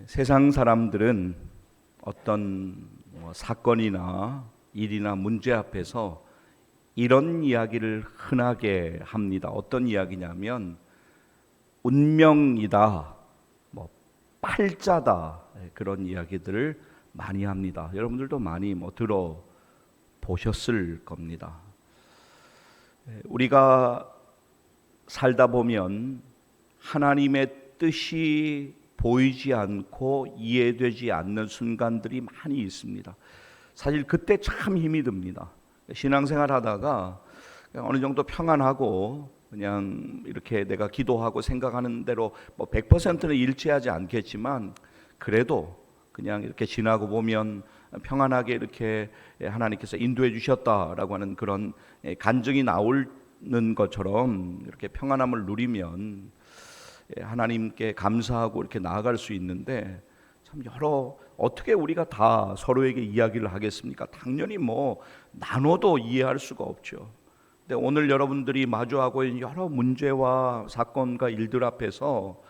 세상 사람들은 어떤 사건이나 일이나 문제 앞에서 이런 이야기를 흔하게 합니다. 어떤 이야기냐면 운명이다, 팔자다, 그런 이야기들을 많이 합니다. 여러분들도 많이 들어보셨을 겁니다. 우리가 살다 보면 하나님의 뜻이 보이지 않고 이해되지 않는 순간들이 많이 있습니다. 사실 그때 참 힘이 듭니다. 신앙생활 하다가 어느 정도 평안하고 그냥 이렇게 내가 기도하고 생각하는 대로 100%는 일치하지 않겠지만 그래도 그냥 이렇게 지나고 보면 평안하게 이렇게 하나님께서 인도해 주셨다라고 하는 그런 간증이 나오는 것처럼 이렇게 평안함을 누리면 하나님께 감사하고 이렇게 나아갈 수 있는데, 참 어떻게 우리가 다 서로에게 이야기를 하겠습니까? 당연히 나눠도 이해할 수가 없죠. 근데 오늘 여러분들이 마주하고 있는 여러 문제와 사건과 일들 앞에서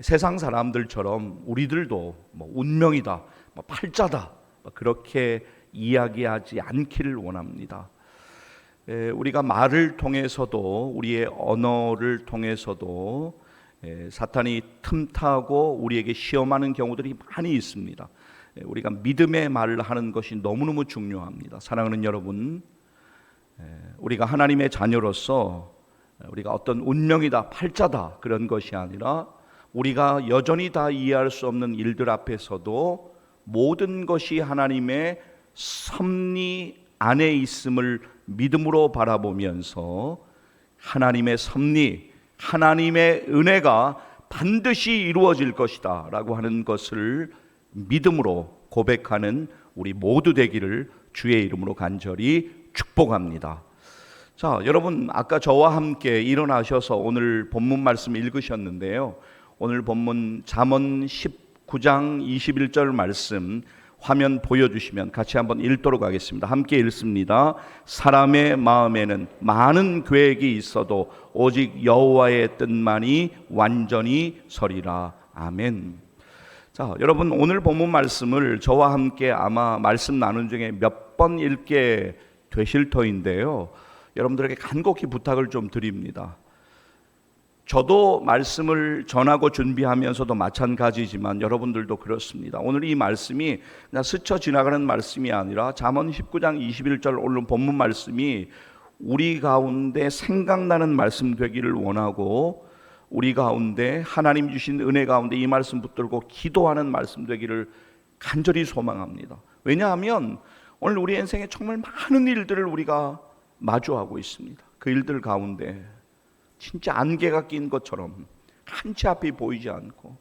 세상 사람들처럼 우리들도 운명이다, 팔자다, 그렇게 이야기하지 않기를 원합니다. 우리가 말을 통해서도, 우리의 언어를 통해서도 사탄이 틈타고 우리에게 시험하는 경우들이 많이 있습니다. 우리가 믿음의 말을 하는 것이 너무너무 중요합니다. 사랑하는 여러분, 우리가 하나님의 자녀로서 우리가 어떤 운명이다, 팔자다 그런 것이 아니라 우리가 여전히 다 이해할 수 없는 일들 앞에서도 모든 것이 하나님의 섭리 안에 있음을 믿음으로 바라보면서 하나님의 섭리, 하나님의 은혜가 반드시 이루어질 것이다 라고 하는 것을 믿음으로 고백하는 우리 모두 되기를 주의 이름으로 간절히 축복합니다. 자, 여러분, 아까 저와 함께 일어나셔서 오늘 본문 말씀 읽으셨는데요. 오늘 본문 잠언 19장 21절 말씀 화면 보여주시면 같이 한번 읽도록 하겠습니다. 함께 읽습니다. 사람의 마음에는 많은 계획이 있어도 오직 여호와의 뜻만이 완전히 서리라. 아멘. 자, 여러분, 오늘 본문 말씀을 저와 함께 아마 말씀 나눈 중에 몇 번 읽게 되실 터인데요. 여러분들에게 간곡히 부탁을 좀 드립니다. 저도 말씀을 전하고 준비하면서도 마찬가지지만 여러분들도 그렇습니다. 오늘 이 말씀이 그냥 스쳐 지나가는 말씀이 아니라 잠언 19장 21절 오늘 본문 말씀이 우리 가운데 생각나는 말씀 되기를 원하고, 우리 가운데 하나님 주신 은혜 가운데 이 말씀 붙들고 기도하는 말씀 되기를 간절히 소망합니다. 왜냐하면 오늘 우리 인생에 정말 많은 일들을 우리가 마주하고 있습니다. 그 일들 가운데 진짜 안개가 낀 것처럼 한치 앞이 보이지 않고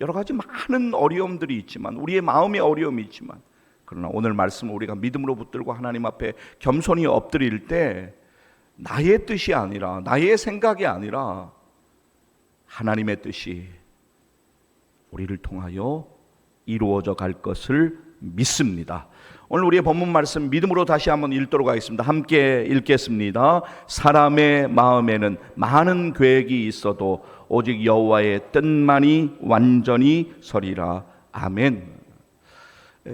여러 가지 많은 어려움들이 있지만, 우리의 마음의 어려움이 있지만, 그러나 오늘 말씀을 우리가 믿음으로 붙들고 하나님 앞에 겸손히 엎드릴 때 나의 뜻이 아니라, 나의 생각이 아니라 하나님의 뜻이 우리를 통하여 이루어져 갈 것을 믿습니다. 오늘 우리의 본문 말씀 믿음으로 다시 한번 읽도록 하겠습니다. 함께 읽겠습니다. 사람의 마음에는 많은 계획이 있어도 오직 여호와의 뜻만이 완전히 서리라. 아멘.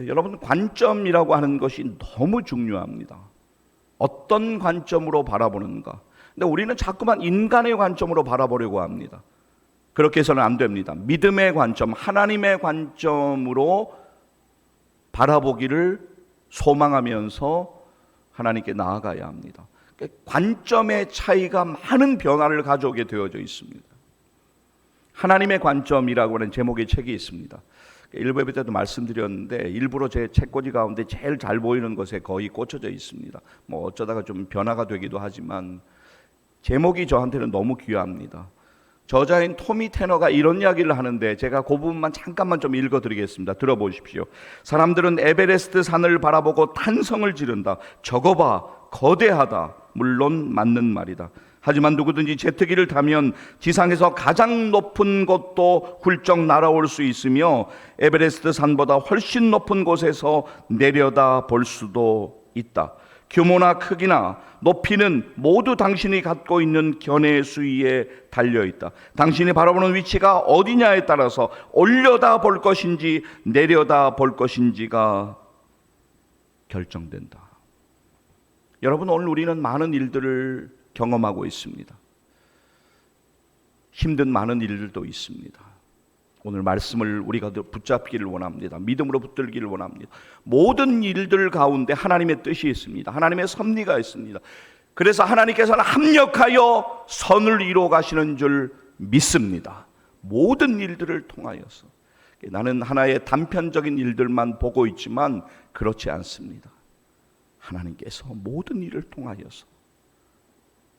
여러분, 관점이라고 하는 것이 너무 중요합니다. 어떤 관점으로 바라보는가. 근데 우리는 자꾸만 인간의 관점으로 바라보려고 합니다. 그렇게 해서는 안 됩니다. 믿음의 관점, 하나님의 관점으로 바라보기를 소망하면서 하나님께 나아가야 합니다. 관점의 차이가 많은 변화를 가져오게 되어져 있습니다. 하나님의 관점이라고 하는 제목의 책이 있습니다. 일부 예배 때도 말씀드렸는데 일부러 제 책꽂이 가운데 제일 잘 보이는 것에 거의 꽂혀져 있습니다. 어쩌다가 좀 변화가 되기도 하지만 제목이 저한테는 너무 귀합니다. 저자인 토미 테너가 이런 이야기를 하는데 제가 그 부분만 잠깐만 좀 읽어드리겠습니다. 들어보십시오. 사람들은 에베레스트 산을 바라보고 탄성을 지른다. 저거 봐, 거대하다. 물론 맞는 말이다. 하지만 누구든지 제트기를 타면 지상에서 가장 높은 곳도 훌쩍 날아올 수 있으며 에베레스트 산보다 훨씬 높은 곳에서 내려다 볼 수도 있다. 규모나 크기나 높이는 모두 당신이 갖고 있는 견해의 수위에 달려있다. 당신이 바라보는 위치가 어디냐에 따라서 올려다 볼 것인지 내려다 볼 것인지가 결정된다. 여러분, 오늘 우리는 많은 일들을 경험하고 있습니다. 힘든 많은 일들도 있습니다. 오늘 말씀을 우리가 붙잡기를 원합니다. 믿음으로 붙들기를 원합니다. 모든 일들 가운데 하나님의 뜻이 있습니다. 하나님의 섭리가 있습니다. 그래서 하나님께서는 합력하여 선을 이루어 가시는 줄 믿습니다. 모든 일들을 통하여서. 나는 하나의 단편적인 일들만 보고 있지만 그렇지 않습니다. 하나님께서 모든 일을 통하여서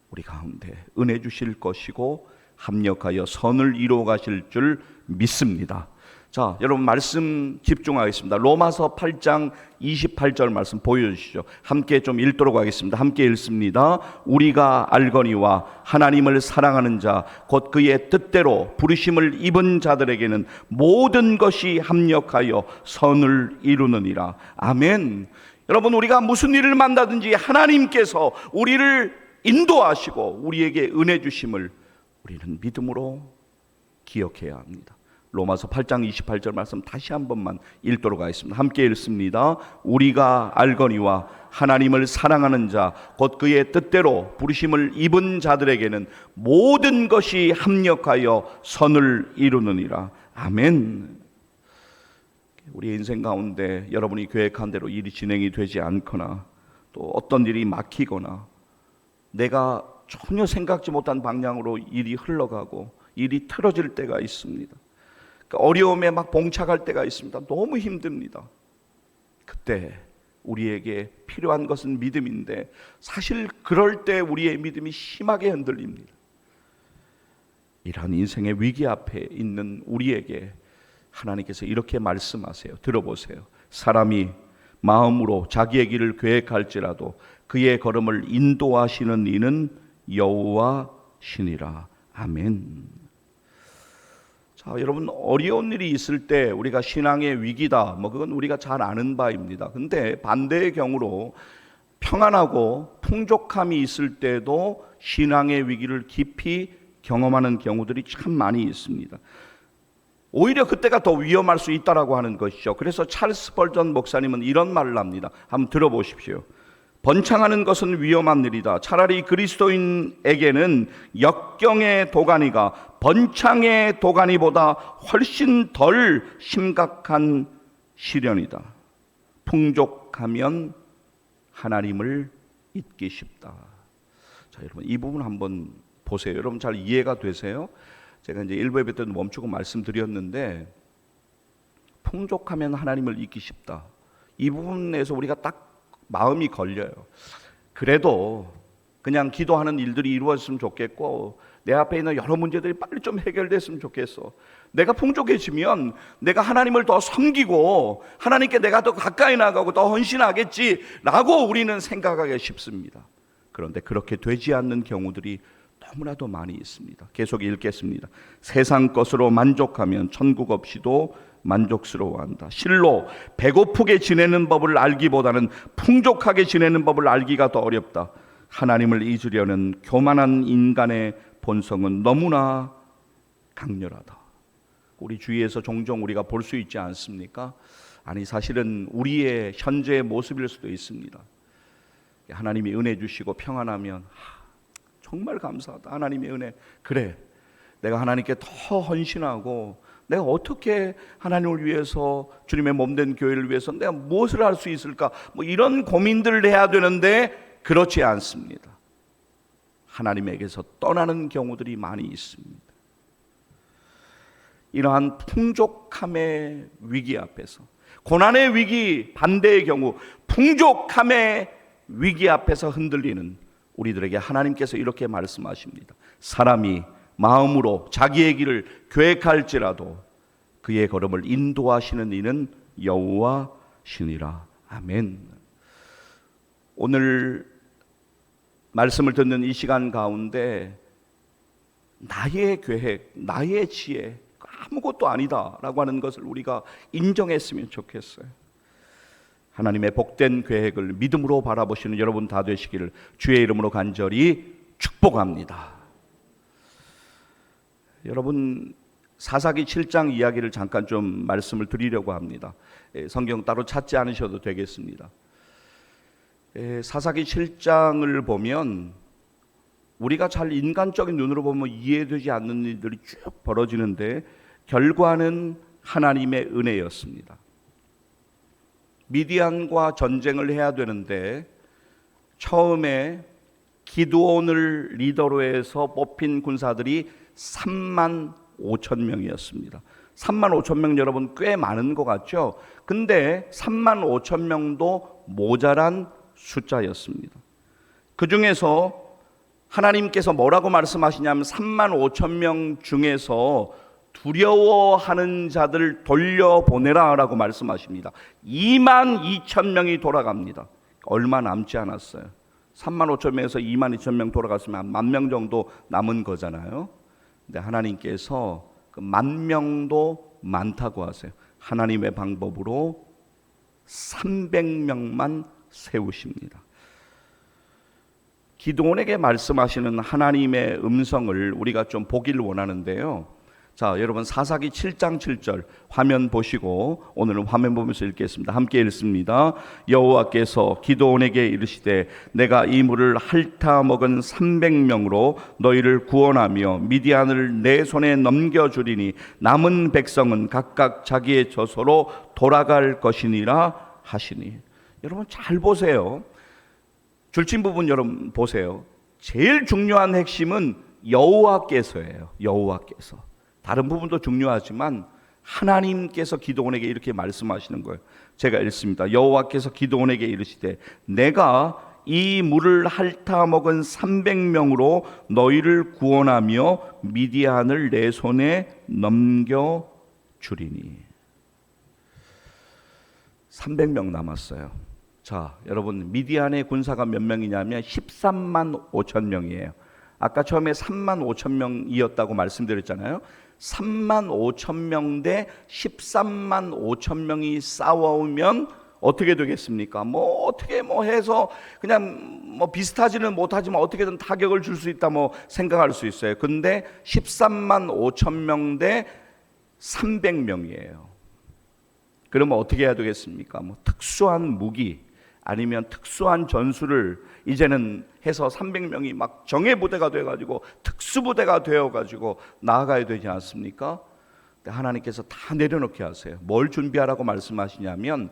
우리 가운데 은혜 주실 것이고 합력하여 선을 이루어 가실 줄 믿습니다. 자, 여러분 말씀 집중하겠습니다. 로마서 8장 28절 말씀 보여주시죠. 함께 좀 읽도록 하겠습니다. 함께 읽습니다. 우리가 알거니와 하나님을 사랑하는 자 곧 그의 뜻대로 부르심을 입은 자들에게는 모든 것이 합력하여 선을 이루느니라. 아멘. 여러분, 우리가 무슨 일을 만나든지 하나님께서 우리를 인도하시고 우리에게 은혜 주심을 우리는 믿음으로 기억해야 합니다. 로마서 8장 28절 말씀 다시 한 번만 읽도록 하겠습니다. 함께 읽습니다. 우리가 알거니와 하나님을 사랑하는 자 곧 그의 뜻대로 부르심을 입은 자들에게는 모든 것이 합력하여 선을 이루느니라. 아멘. 우리 인생 가운데 여러분이 계획한 대로 일이 진행이 되지 않거나 또 어떤 일이 막히거나 내가 전혀 생각지 못한 방향으로 일이 흘러가고 일이 틀어질 때가 있습니다. 어려움에 막 봉착할 때가 있습니다. 너무 힘듭니다. 그때 우리에게 필요한 것은 믿음인데 사실 그럴 때 우리의 믿음이 심하게 흔들립니다. 이러한 인생의 위기 앞에 있는 우리에게 하나님께서 이렇게 말씀하세요. 들어보세요. 사람이 마음으로 자기의 길을 계획할지라도 그의 걸음을 인도하시는 이는 여호와시니라. 아멘. 자, 여러분, 어려운 일이 있을 때 우리가 신앙의 위기다, 그건 우리가 잘 아는 바입니다. 근데 반대의 경우로 평안하고 풍족함이 있을 때도 신앙의 위기를 깊이 경험하는 경우들이 참 많이 있습니다. 오히려 그때가 더 위험할 수 있다라고 하는 것이죠. 그래서 찰스 벌전 목사님은 이런 말을 합니다. 한번 들어보십시오. 번창하는 것은 위험한 일이다. 차라리 그리스도인에게는 역경의 도가니가 번창의 도가니보다 훨씬 덜 심각한 시련이다. 풍족하면 하나님을 잊기 쉽다. 자, 여러분 이 부분 한번 보세요. 여러분 잘 이해가 되세요? 제가 이제 1부 예배 때도 멈추고 말씀드렸는데 풍족하면 하나님을 잊기 쉽다. 이 부분에서 우리가 딱 마음이 걸려요. 그래도 그냥 기도하는 일들이 이루어졌으면 좋겠고 내 앞에 있는 여러 문제들이 빨리 좀 해결됐으면 좋겠어. 내가 풍족해지면 내가 하나님을 더 섬기고 하나님께 내가 더 가까이 나가고 더 헌신하겠지라고 우리는 생각하기 쉽습니다. 그런데 그렇게 되지 않는 경우들이 너무나도 많이 있습니다. 계속 읽겠습니다. 세상 것으로 만족하면 천국 없이도 만족스러워한다. 실로 배고프게 지내는 법을 알기보다는 풍족하게 지내는 법을 알기가 더 어렵다. 하나님을 잊으려는 교만한 인간의 본성은 너무나 강렬하다. 우리 주위에서 종종 우리가 볼 수 있지 않습니까? 아니 사실은 우리의 현재의 모습일 수도 있습니다. 하나님이 은혜 주시고 평안하면 정말 감사하다. 하나님의 은혜. 그래, 내가 하나님께 더 헌신하고 내가 어떻게 하나님을 위해서 주님의 몸된 교회를 위해서 내가 무엇을 할 수 있을까? 이런 고민들을 해야 되는데 그렇지 않습니다. 하나님에게서 떠나는 경우들이 많이 있습니다. 이러한 풍족함의 위기 앞에서 고난의 위기 반대의 경우 풍족함의 위기 앞에서 흔들리는 우리들에게 하나님께서 이렇게 말씀하십니다. 사람이 마음으로 자기의 길을 계획할지라도 그의 걸음을 인도하시는 이는 여호와시니라. 아멘. 오늘 말씀을 듣는 이 시간 가운데 나의 계획, 나의 지혜 아무것도 아니다라고 하는 것을 우리가 인정했으면 좋겠어요. 하나님의 복된 계획을 믿음으로 바라보시는 여러분 다 되시기를 주의 이름으로 간절히 축복합니다. 여러분, 사사기 7장 이야기를 잠깐 좀 말씀을 드리려고 합니다. 성경 따로 찾지 않으셔도 되겠습니다. 사사기 7장을 보면 우리가 잘 인간적인 눈으로 보면 이해되지 않는 일들이 쭉 벌어지는데 결과는 하나님의 은혜였습니다. 미디안과 전쟁을 해야 되는데 처음에 기드온을 리더로 해서 뽑힌 군사들이 3만 5천 명이었습니다. 3만 5천 명 여러분 꽤 많은 것 같죠? 근데 3만 5천 명도 모자란 숫자였습니다. 그 중에서 하나님께서 뭐라고 말씀하시냐면 3만 5천 명 중에서 두려워하는 자들 돌려보내라 라고 말씀하십니다. 2만 2천 명이 돌아갑니다. 얼마 남지 않았어요. 3만 5천 명에서 2만 2천 명 돌아갔으면 1만 명 정도 남은 거잖아요. 근데 하나님께서 그 1,000명도 많다고 하세요. 하나님의 방법으로 300명만 세우십니다. 기드온에게 말씀하시는 하나님의 음성을 우리가 좀 보기를 원하는데요. 자, 여러분 사사기 7장 7절 화면 보시고 오늘은 화면 보면서 읽겠습니다. 함께 읽습니다. 여호와께서 기드온에게 이르시되 내가 이 물을 핥아 먹은 300명으로 너희를 구원하며 미디안을 내 손에 넘겨주리니 남은 백성은 각각 자기의 저소로 돌아갈 것이니라 하시니. 여러분 잘 보세요. 줄친 부분 여러분 보세요. 제일 중요한 핵심은 여호와께서예요. 여호와께서. 다른 부분도 중요하지만 하나님께서 기드온에게 이렇게 말씀하시는 거예요. 제가 읽습니다. 여호와께서 기드온에게 이르시되 내가 이 물을 핥아 먹은 300명으로 너희를 구원하며 미디안을 내 손에 넘겨주리니. 300명 남았어요. 자, 여러분 미디안의 군사가 몇 명이냐면 13만 5천 명이에요. 아까 처음에 3만 5천 명이었다고 말씀드렸잖아요. 3만 5천 명 대 13만 5천 명이 싸워오면 어떻게 되겠습니까? 어떻게 해서 그냥 비슷하지는 못하지만 어떻게든 타격을 줄 수 있다 생각할 수 있어요. 근데 13만 5천 명 대 300명이에요. 그러면 어떻게 해야 되겠습니까? 특수한 무기 아니면 특수한 전술을 이제는 해서 300명이 막 정예부대가 돼가지고 특수부대가 되어가지고 나아가야 되지 않습니까? 하나님께서 다 내려놓게 하세요. 뭘 준비하라고 말씀하시냐면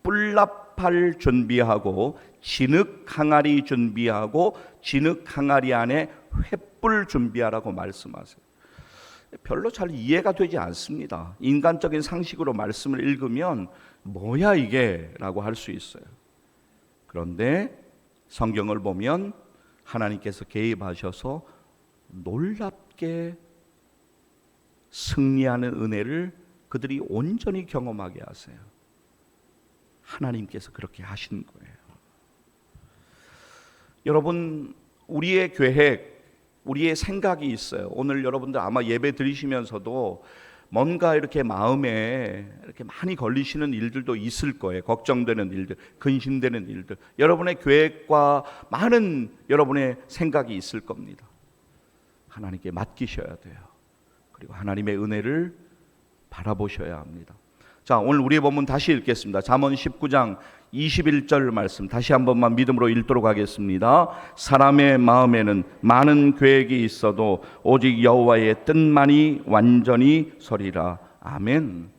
뿔납팔 준비하고 진흙 항아리 준비하고 진흙 항아리 안에 횃불 준비하라고 말씀하세요. 별로 잘 이해가 되지 않습니다. 인간적인 상식으로 말씀을 읽으면 뭐야 이게? 라고 할 수 있어요. 그런데 성경을 보면 하나님께서 개입하셔서 놀랍게 승리하는 은혜를 그들이 온전히 경험하게 하세요. 하나님께서 그렇게 하신 거예요. 여러분, 우리의 계획, 우리의 생각이 있어요. 오늘 여러분들 아마 예배 드리시면서도 뭔가 이렇게 마음에 이렇게 많이 걸리시는 일들도 있을 거예요. 걱정되는 일들, 근심되는 일들. 여러분의 계획과 많은 여러분의 생각이 있을 겁니다. 하나님께 맡기셔야 돼요. 그리고 하나님의 은혜를 바라보셔야 합니다. 자, 오늘 우리의 본문 다시 읽겠습니다. 잠언 19장 21절 말씀 다시 한 번만 믿음으로 읽도록 하겠습니다. 사람의 마음에는 많은 계획이 있어도 오직 여호와의 뜻만이 완전히 서리라. 아멘.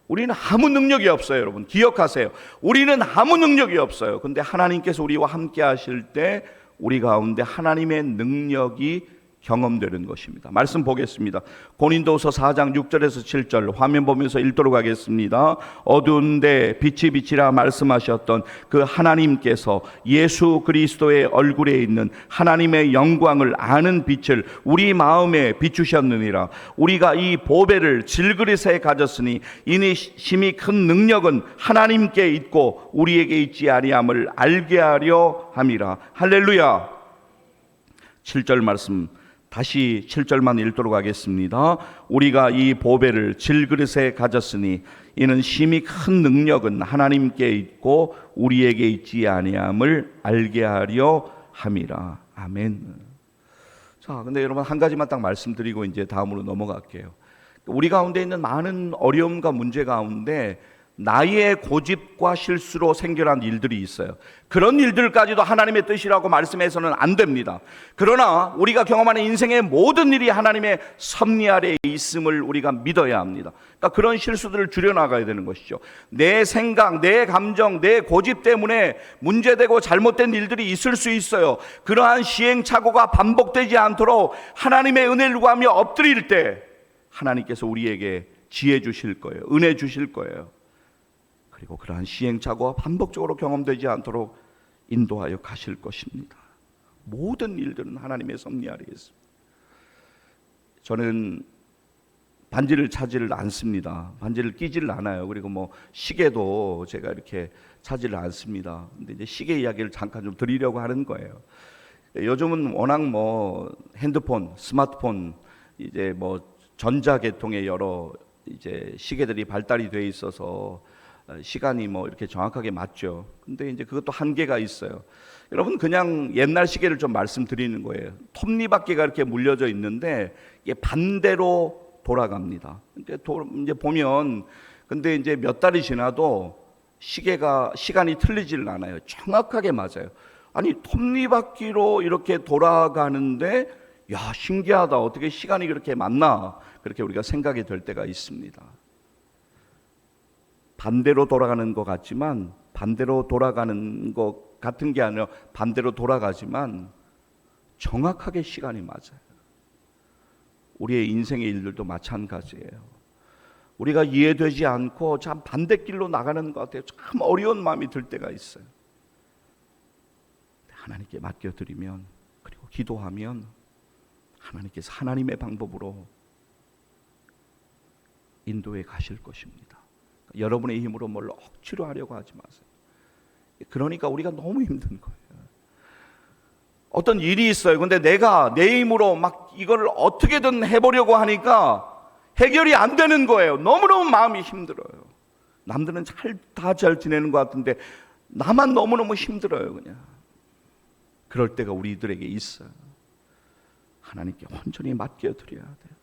우리는 아무 능력이 없어요. 여러분 기억하세요. 우리는 아무 능력이 없어요. 근데 하나님께서 우리와 함께 하실 때 우리 가운데 하나님의 능력이 경험되는 것입니다. 말씀 보겠습니다. 고린도서 4장 6절에서 7절 화면 보면서 읽도록 하겠습니다. 어두운데 빛이 비치라 말씀하셨던 그 하나님께서 예수 그리스도의 얼굴에 있는 하나님의 영광을 아는 빛을 우리 마음에 비추셨느니라. 우리가 이 보배를 질그릇에 가졌으니 이니 심히 큰 능력은 하나님께 있고 우리에게 있지 아니함을 알게 하려 함이라. 할렐루야. 7절 말씀 다시 7절만 읽도록 하겠습니다. 우리가 이 보배를 질그릇에 가졌으니 이는 심히 큰 능력은 하나님께 있고 우리에게 있지 아니함을 알게 하려 함이라. 아멘. 자, 근데 여러분 한 가지만 딱 말씀드리고 이제 다음으로 넘어갈게요. 우리 가운데 있는 많은 어려움과 문제 가운데 나의 고집과 실수로 생겨난 일들이 있어요. 그런 일들까지도 하나님의 뜻이라고 말씀해서는 안 됩니다. 그러나 우리가 경험하는 인생의 모든 일이 하나님의 섭리 아래에 있음을 우리가 믿어야 합니다. 그러니까 그런 실수들을 줄여나가야 되는 것이죠. 내 생각, 내 감정, 내 고집 때문에 문제되고 잘못된 일들이 있을 수 있어요. 그러한 시행착오가 반복되지 않도록 하나님의 은혜를 구하며 엎드릴 때 하나님께서 우리에게 지혜 주실 거예요. 은혜 주실 거예요. 그리고 그러한 시행착오가 반복적으로 경험되지 않도록 인도하여 가실 것입니다. 모든 일들은 하나님의 섭리 아래에 있습니다. 저는 반지를 차지를 않습니다. 반지를 끼지를 않아요. 그리고 뭐 시계도 제가 이렇게 차지를 않습니다. 근데 이제 시계 이야기를 잠깐 좀 드리려고 하는 거예요. 요즘은 워낙 뭐 핸드폰, 스마트폰, 이제 뭐 전자계통의 여러 이제 시계들이 발달이 돼 있어서 시간이 뭐 이렇게 정확하게 맞죠. 근데 이제 그것도 한계가 있어요. 여러분 그냥 옛날 시계를 좀 말씀드리는 거예요. 톱니바퀴가 이렇게 물려져 있는데 이게 반대로 돌아갑니다. 근데 이제 보면 근데 이제 몇 달이 지나도 시계가 시간이 틀리지를 않아요. 정확하게 맞아요. 아니 톱니바퀴로 이렇게 돌아가는데 야 신기하다. 어떻게 시간이 그렇게 맞나? 그렇게 우리가 생각이 될 때가 있습니다. 반대로 돌아가는 것 같지만 반대로 돌아가는 것 같은 게 아니라 반대로 돌아가지만 정확하게 시간이 맞아요. 우리의 인생의 일들도 마찬가지예요. 우리가 이해되지 않고 참 반대길로 나가는 것 같아요. 참 어려운 마음이 들 때가 있어요. 하나님께 맡겨드리면 그리고 기도하면 하나님께서 하나님의 방법으로 인도해 가실 것입니다. 여러분의 힘으로 뭘 억지로 하려고 하지 마세요. 그러니까 우리가 너무 힘든 거예요. 어떤 일이 있어요. 근데 내가 내 힘으로 막 이걸 어떻게든 해보려고 하니까 해결이 안 되는 거예요. 너무너무 마음이 힘들어요. 남들은 다 잘 지내는 것 같은데 나만 너무너무 힘들어요. 그냥 그럴 때가 우리들에게 있어요. 하나님께 온전히 맡겨드려야 돼요.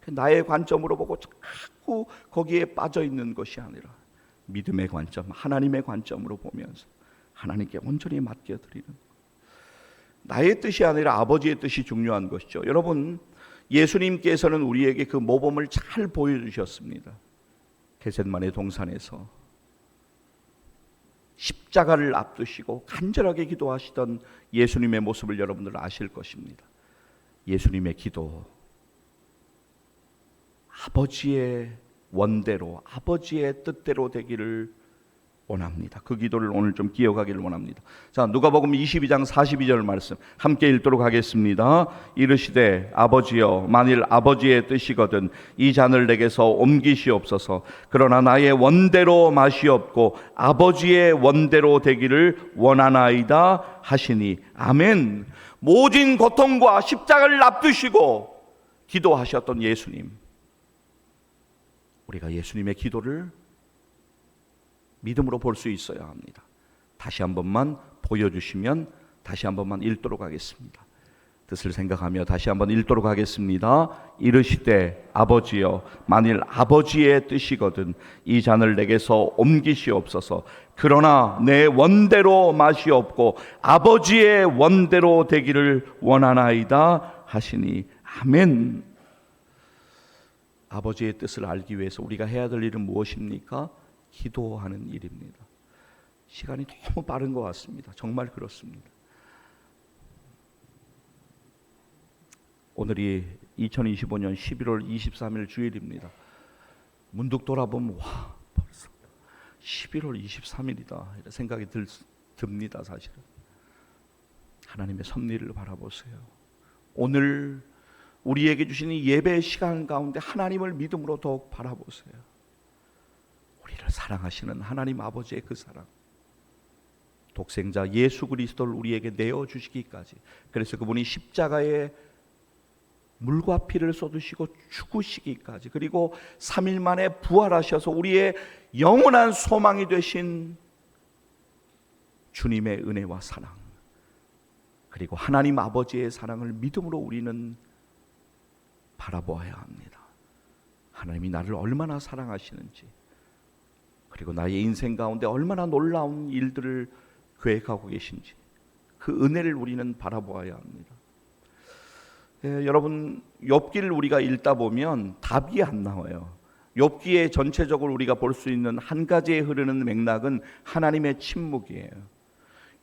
나의 관점으로 보고 자꾸 거기에 빠져 있는 것이 아니라 믿음의 관점, 하나님의 관점으로 보면서 하나님께 온전히 맡겨드리는, 나의 뜻이 아니라 아버지의 뜻이 중요한 것이죠. 여러분 예수님께서는 우리에게 그 모범을 잘 보여주셨습니다. 겟세마네 동산에서 십자가를 앞두시고 간절하게 기도하시던 예수님의 모습을 여러분들 아실 것입니다. 예수님의 기도, 아버지의 원대로, 아버지의 뜻대로 되기를 원합니다. 그 기도를 오늘 좀 기억하기를 원합니다. 자, 누가복음 22장 42절 말씀 함께 읽도록 하겠습니다. 이르시되 아버지여, 만일 아버지의 뜻이거든 이 잔을 내게서 옮기시옵소서. 그러나 나의 원대로 마시옵고 아버지의 원대로 되기를 원하나이다 하시니 아멘. 모진 고통과 십자가를 앞두시고 기도하셨던 예수님, 우리가 예수님의 기도를 믿음으로 볼 수 있어야 합니다. 다시 한 번만 보여주시면 다시 한 번만 읽도록 하겠습니다. 뜻을 생각하며 다시 한번 읽도록 하겠습니다. 이르시되 아버지여, 만일 아버지의 뜻이거든 이 잔을 내게서 옮기시옵소서. 그러나 내 원대로 마시옵고 아버지의 원대로 되기를 원하나이다 하시니 아멘. 아버지의 뜻을 알기 위해서 우리가 해야 될 일은 무엇입니까? 기도하는 일입니다. 시간이 너무 빠른 것 같습니다. 정말 그렇습니다. 오늘이 2025년 11월 23일 주일입니다. 문득 돌아보면 와, 벌써 11월 23일이다 이런 생각이 듭니다. 사실은 하나님의 섭리를 바라보세요. 오늘 우리에게 주시는 예배의 시간 가운데 하나님을 믿음으로 더욱 바라보세요. 우리를 사랑하시는 하나님 아버지의 그 사랑, 독생자 예수 그리스도를 우리에게 내어주시기까지, 그래서 그분이 십자가에 물과 피를 쏟으시고 죽으시기까지, 그리고 3일 만에 부활하셔서 우리의 영원한 소망이 되신 주님의 은혜와 사랑, 그리고 하나님 아버지의 사랑을 믿음으로 우리는 바라보아야 합니다. 하나님이 나를 얼마나 사랑하시는지, 그리고 나의 인생 가운데 얼마나 놀라운 일들을 계획하고 계신지, 그 은혜를 우리는 바라보아야 합니다. 여러분, 욥기를 우리가 읽다 보면 답이 안 나와요. 욥기에 전체적으로 우리가 볼 수 있는 한 가지에 흐르는 맥락은 하나님의 침묵이에요.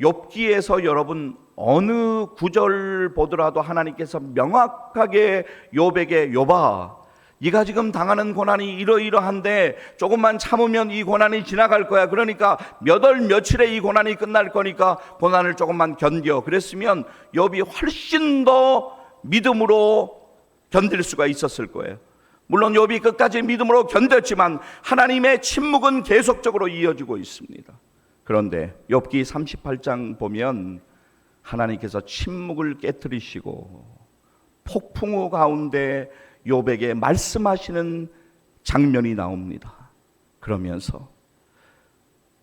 욥기에서 여러분 어느 구절 보더라도 하나님께서 명확하게 욥에게, 욥아, 네가 지금 당하는 고난이 이러이러한데 조금만 참으면 이 고난이 지나갈 거야. 그러니까 몇 월 며칠에 이 고난이 끝날 거니까 고난을 조금만 견뎌. 그랬으면 욥이 훨씬 더 믿음으로 견딜 수가 있었을 거예요. 물론 욥이 끝까지 믿음으로 견뎠지만 하나님의 침묵은 계속적으로 이어지고 있습니다. 그런데 욥기 38장 보면 하나님께서 침묵을 깨뜨리시고 폭풍우 가운데 욥에게 말씀하시는 장면이 나옵니다. 그러면서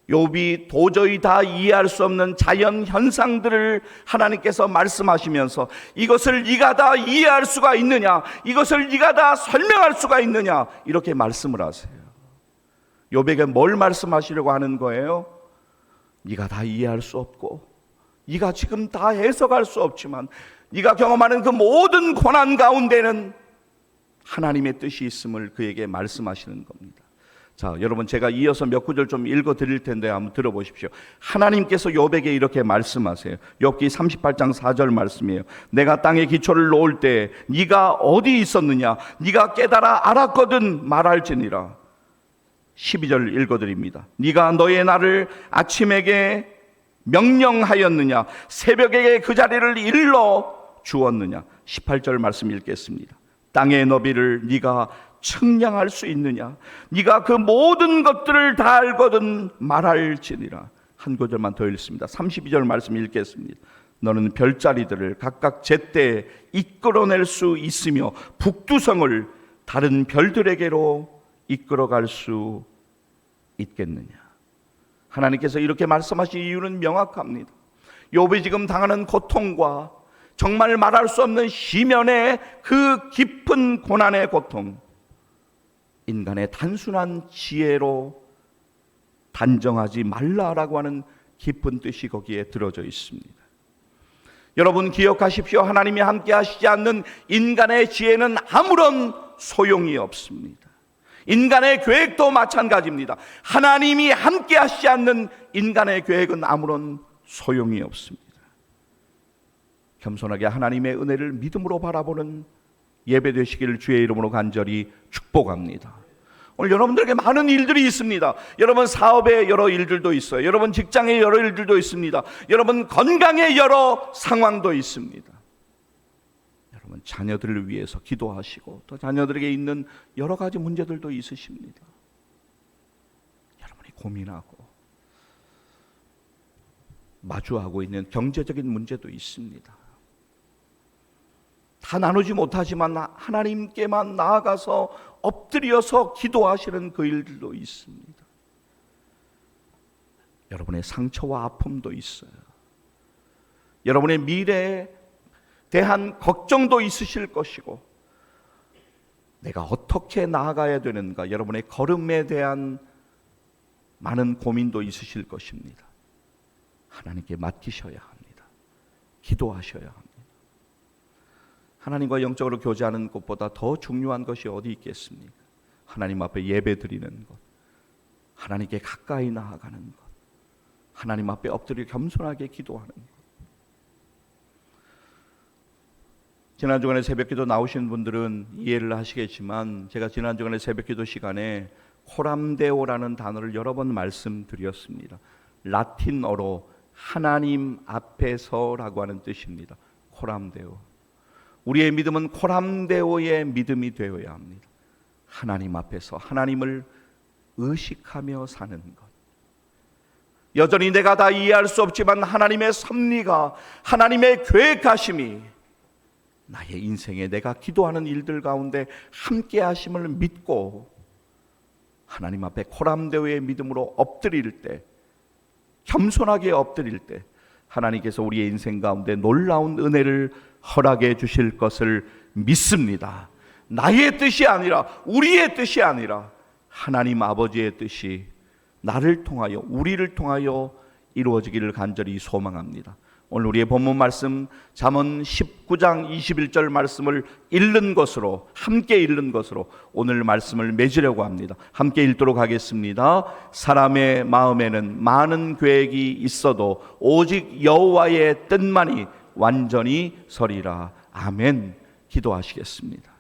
욥이 도저히 다 이해할 수 없는 자연 현상들을 하나님께서 말씀하시면서 이것을 네가 다 이해할 수가 있느냐, 이것을 네가 다 설명할 수가 있느냐, 이렇게 말씀을 하세요. 욥에게 뭘 말씀하시려고 하는 거예요? 네가 다 이해할 수 없고 네가 지금 다 해석할 수 없지만 네가 경험하는 그 모든 고난 가운데는 하나님의 뜻이 있음을 그에게 말씀하시는 겁니다. 자, 여러분, 제가 이어서 몇 구절 좀 읽어 드릴 텐데 한번 들어보십시오. 하나님께서 욥에게 이렇게 말씀하세요. 욥기 38장 4절 말씀이에요. 내가 땅에 기초를 놓을 때 네가 어디 있었느냐, 네가 깨달아 알았거든 말할지니라. 12절 읽어드립니다. 네가 너의 날을 아침에게 명령하였느냐, 새벽에게 그 자리를 일러 주었느냐. 18절 말씀 읽겠습니다. 땅의 너비를 네가 측량할 수 있느냐, 네가 그 모든 것들을 다 알거든 말할지니라. 한 구절만 더 읽습니다. 32절 말씀 읽겠습니다. 너는 별자리들을 각각 제때 이끌어낼 수 있으며 북두성을 다른 별들에게로 이끌어갈 수 있겠느냐. 하나님께서 이렇게 말씀하신 이유는 명확합니다. 욥이 지금 당하는 고통과 정말 말할 수 없는 시면의 그 깊은 고난의 고통, 인간의 단순한 지혜로 단정하지 말라라고 하는 깊은 뜻이 거기에 들어져 있습니다. 여러분 기억하십시오. 하나님이 함께 하시지 않는 인간의 지혜는 아무런 소용이 없습니다. 인간의 계획도 마찬가지입니다. 하나님이 함께 하시지 않는 인간의 계획은 아무런 소용이 없습니다. 겸손하게 하나님의 은혜를 믿음으로 바라보는 예배 되시기를 주의 이름으로 간절히 축복합니다. 오늘 여러분들에게 많은 일들이 있습니다. 여러분 사업에 여러 일들도 있어요. 여러분 직장에 여러 일들도 있습니다. 여러분 건강에 여러 상황도 있습니다. 여러분 자녀들을 위해서 기도하시고 또 자녀들에게 있는 여러 가지 문제들도 있으십니다. 여러분이 고민하고 마주하고 있는 경제적인 문제도 있습니다. 다 나누지 못하지만 하나님께만 나아가서 엎드려서 기도하시는 그 일들도 있습니다. 여러분의 상처와 아픔도 있어요. 여러분의 미래에 대한 걱정도 있으실 것이고 내가 어떻게 나아가야 되는가, 여러분의 걸음에 대한 많은 고민도 있으실 것입니다. 하나님께 맡기셔야 합니다. 기도하셔야 합니다. 하나님과 영적으로 교제하는 것보다 더 중요한 것이 어디 있겠습니까? 하나님 앞에 예배 드리는 것, 하나님께 가까이 나아가는 것, 하나님 앞에 엎드려 겸손하게 기도하는 것. 지난주간에 새벽기도 나오신 분들은 이해를 하시겠지만 제가 지난주간에 새벽기도 시간에 코람데오라는 단어를 여러 번 말씀드렸습니다. 라틴어로 하나님 앞에서라고 하는 뜻입니다. 코람데오. 우리의 믿음은 코람데오의 믿음이 되어야 합니다. 하나님 앞에서 하나님을 의식하며 사는 것. 여전히 내가 다 이해할 수 없지만 하나님의 섭리가, 하나님의 계획하심이 나의 인생에 내가 기도하는 일들 가운데 함께 하심을 믿고 하나님 앞에 코람데오의 믿음으로 엎드릴 때, 겸손하게 엎드릴 때 하나님께서 우리의 인생 가운데 놀라운 은혜를 허락해 주실 것을 믿습니다. 나의 뜻이 아니라, 우리의 뜻이 아니라 하나님 아버지의 뜻이 나를 통하여, 우리를 통하여 이루어지기를 간절히 소망합니다. 오늘 우리의 본문 말씀 잠언 19장 21절 말씀을 읽는 것으로, 함께 읽는 것으로 오늘 말씀을 맺으려고 합니다. 함께 읽도록 하겠습니다. 사람의 마음에는 많은 계획이 있어도 오직 여호와의 뜻만이 완전히 서리라. 아멘. 기도하시겠습니다.